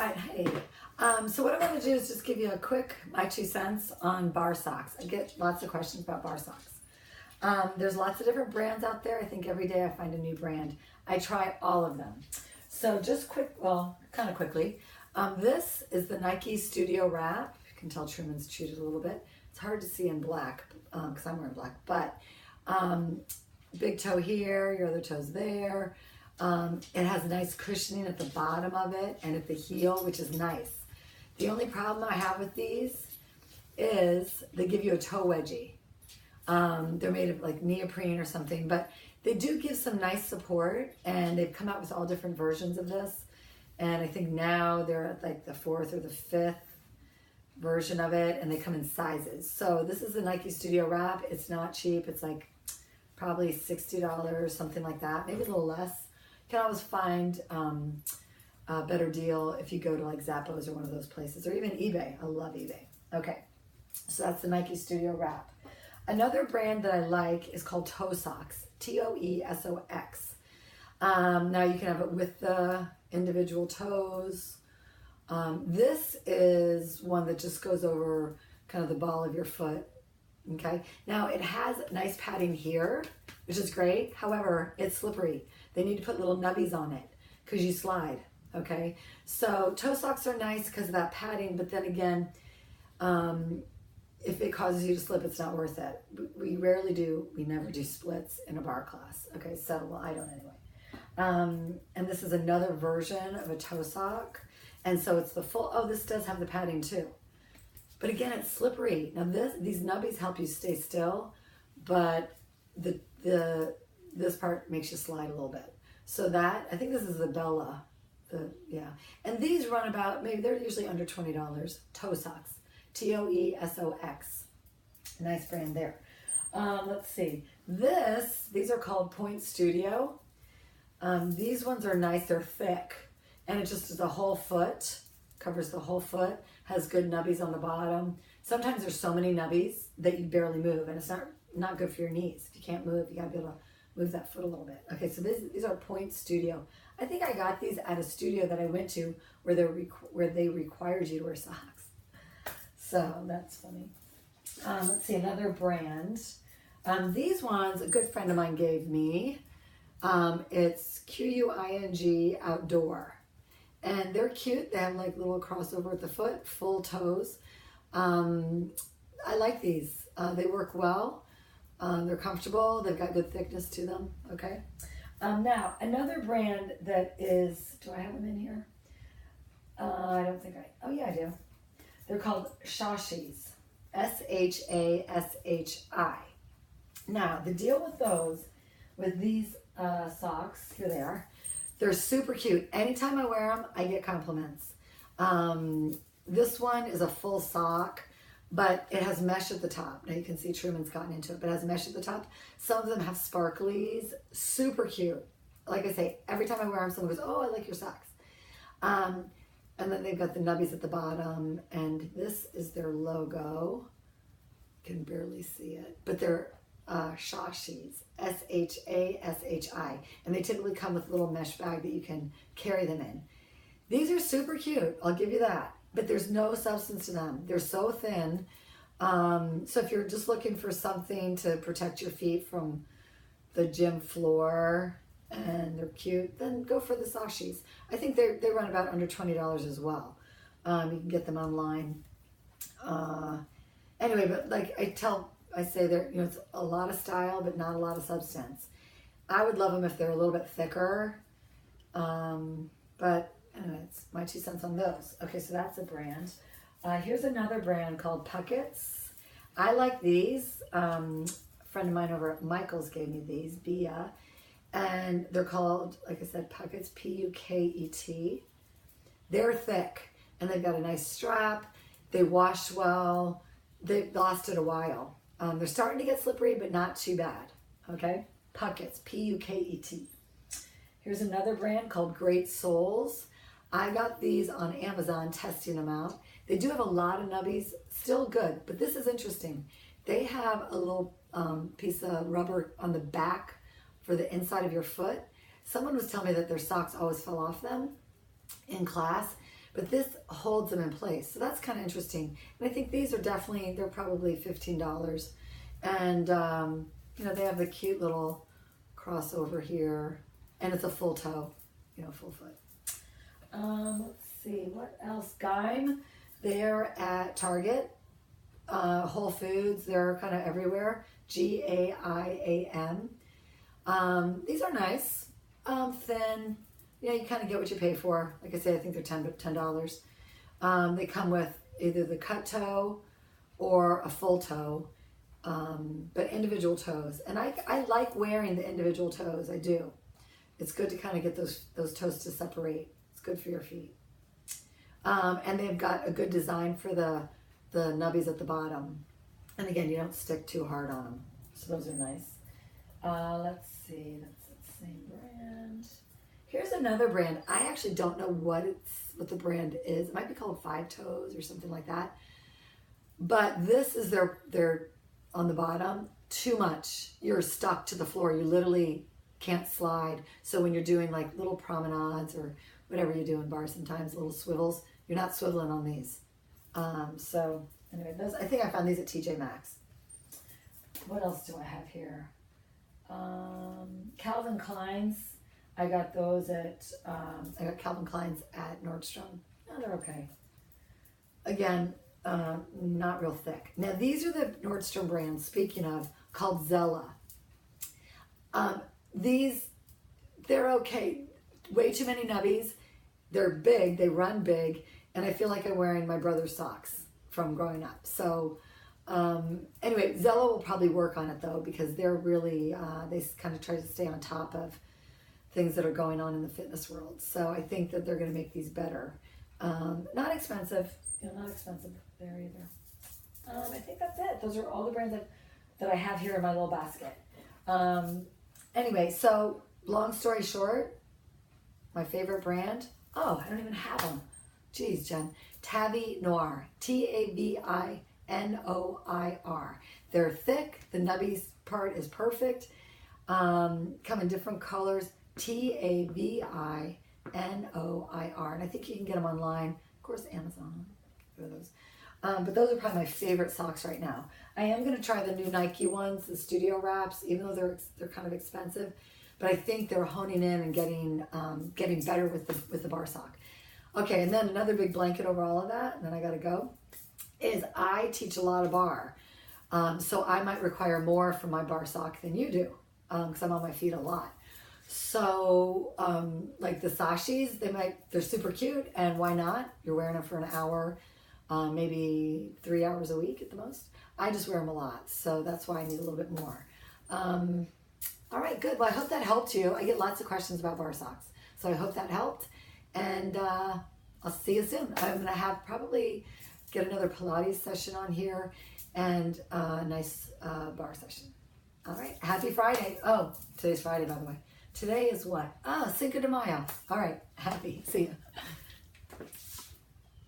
right, hey. So what I'm going to do is just give you a quick, my 2 cents on Barre Socks. I get lots of questions about Barre Socks. There's lots of different brands out there. I think every day I find a new brand. I try all of them. So just kind of quickly, this is the Nike Studio Wrap. You can tell Truman's chewed it a little bit. It's hard to see in black because I'm wearing black, but big toe here, your other toe's there. It has nice cushioning at the bottom of it and at the heel, which is nice. The only problem I have with these is they give you a toe wedgie. They're made of like neoprene or something, but they do give some nice support, and they've come out with all different versions of this. And I think now they're at like the 4th or the 5th version of it, and they come in sizes. So this is the Nike Studio Wrap. It's not cheap. It's like probably $60, something like that, maybe a little less. You can always find a better deal if you go to like Zappos or one of those places, or even eBay. I love eBay. Okay, so that's the Nike Studio Wrap. Another brand that I like is called Toe Socks, T-O-E-S-O-X. Now you can have it with the individual toes. This is one that just goes over kind of the ball of your foot. Okay, now it has nice padding here, which is great. However, it's slippery. They need to put little nubbies on it because you slide. Okay, so toe socks are nice because of that padding, but then again, if it causes you to slip, it's not worth it. We rarely do, we never do splits in a barre class. Okay, so, well, I don't anyway. And this is another version of a toe sock. And so it's the full, oh, this does have the padding too. But again, it's slippery. Now these nubbies help you stay still, but this part makes you slide a little bit. So that, I think this is the Bella, yeah. And these run about, maybe they're usually under $20, toe socks. T-O-E-S-O-X. Nice brand there. Let's see. These are called Point Studio. These ones are nice. They're thick. And it just is a whole foot. Covers the whole foot. Has good nubbies on the bottom. Sometimes there's so many nubbies that you barely move. And it's not good for your knees. If you can't move, you got to be able to move that foot a little bit. Okay, so these are Point Studio. I think I got these at a studio that I went to where they required you to wear socks. So that's funny. Let's see, another brand. These ones, a good friend of mine gave me. It's Q-U-I-N-G Outdoor. And they're cute. They have like little crossover at the foot, full toes. I like these. They work well. They're comfortable. They've got good thickness to them. Okay. Now, another brand that is, do I have them in here? I don't think oh yeah, I do. They're called Shashis, S-H-A-S-H-I. Now, the deal with these socks, here they are, they're super cute. Anytime I wear them, I get compliments. This one is a full sock, but it has mesh at the top. Now you can see Truman's gotten into it, but it has mesh at the top. Some of them have sparklies, super cute. Like I say, every time I wear them, someone goes, oh, I like your socks. And then they've got the nubbies at the bottom, and this is their logo. You can barely see it, but they're Shashis, S-H-A-S-H-I, and they typically come with a little mesh bag that you can carry them in. These are super cute, I'll give you that, but there's no substance to them. They're so thin, so if you're just looking for something to protect your feet from the gym floor, and they're cute, then go for the Shashis. I think they run about under $20 as well. You can get them online. Anyway, but like I say they're, it's a lot of style, but not a lot of substance. I would love them if they're a little bit thicker. But anyway, it's my 2 cents on those. Okay, so that's a brand. Here's another brand called Puckets. I like these. A friend of mine over at Michael's gave me these, Bia. And they're called, like I said, Puckets, P-U-K-E-T. They're thick, and they've got a nice strap. They wash well. They've lasted a while. They're starting to get slippery, but not too bad. Okay? Puckets, P-U-K-E-T. Here's another brand called Great Soles. I got these on Amazon, testing them out. They do have a lot of nubbies, still good, but this is interesting. They have a little piece of rubber on the back for the inside of your foot. Someone was telling me that their socks always fell off them in class, but this holds them in place. So that's kind of interesting. And I think these are definitely, they're probably $15. And, you know, they have the cute little crossover here, and it's a full toe, you know, full foot. Let's see, what else? Gime, they're at Target, Whole Foods, they're kind of everywhere. G-A-I-A-M. These are nice, thin. Yeah, you kind of get what you pay for. Like I say, I think they're $10. They come with either the cut toe or a full toe, but individual toes. And I like wearing the individual toes. I do. It's good to kind of get those toes to separate. It's good for your feet. And they've got a good design for the nubbies at the bottom. And again, you don't stick too hard on them. So those are nice. Let's see. That's the same brand. Here's another brand. I actually don't know what the brand is. It might be called Five Toes or something like that. But this is their on the bottom. Too much. You're stuck to the floor. You literally can't slide. So when you're doing like little promenades or whatever you do in bars, sometimes little swivels, you're not swiveling on these. So anyway, I think I found these at TJ Maxx. What else do I have here? Calvin Klein's. I got those at, I got Calvin Klein's at Nordstrom. Oh, they're okay. Again, not real thick. Now, these are the Nordstrom brands, speaking of, called Zella. These, they're okay. Way too many nubbies. They're big, they run big, and I feel like I'm wearing my brother's socks from growing up. So, anyway, Zella will probably work on it, though, because they're really, they kind of try to stay on top of things that are going on in the fitness world. So I think that they're going to make these better. Not expensive, you know, not expensive there either. I think that's it. Those are all the brands that I have here in my little basket. Anyway, so long story short, my favorite brand, oh, I don't even have them. Geez, Jen. Tavi Noir, Tavinoir. They're thick. The nubbies part is perfect. Come in different colors. Tavinoir, and I think you can get them online. Of course, Amazon. What are those? But those are probably my favorite socks right now. I am going to try the new Nike ones, the Studio Wraps, even though they're kind of expensive. But I think they're honing in and getting better with the bar sock. Okay, and then another big blanket over all of that, and then I got to go, is I teach a lot of bar. So I might require more from my bar sock than you do, because I'm on my feet a lot. So, like the sashis, they're super cute, and why not? You're wearing them for an hour, maybe 3 hours a week at the most. I just wear them a lot, so that's why I need a little bit more. All right, good. Well, I hope that helped you. I get lots of questions about bar socks, so I hope that helped, and I'll see you soon. I'm going to probably get another Pilates session on here, and a nice bar session. All right, happy Friday. Oh, today's Friday, by the way. Today is what? Cinco de Mayo. All right. Happy. See ya.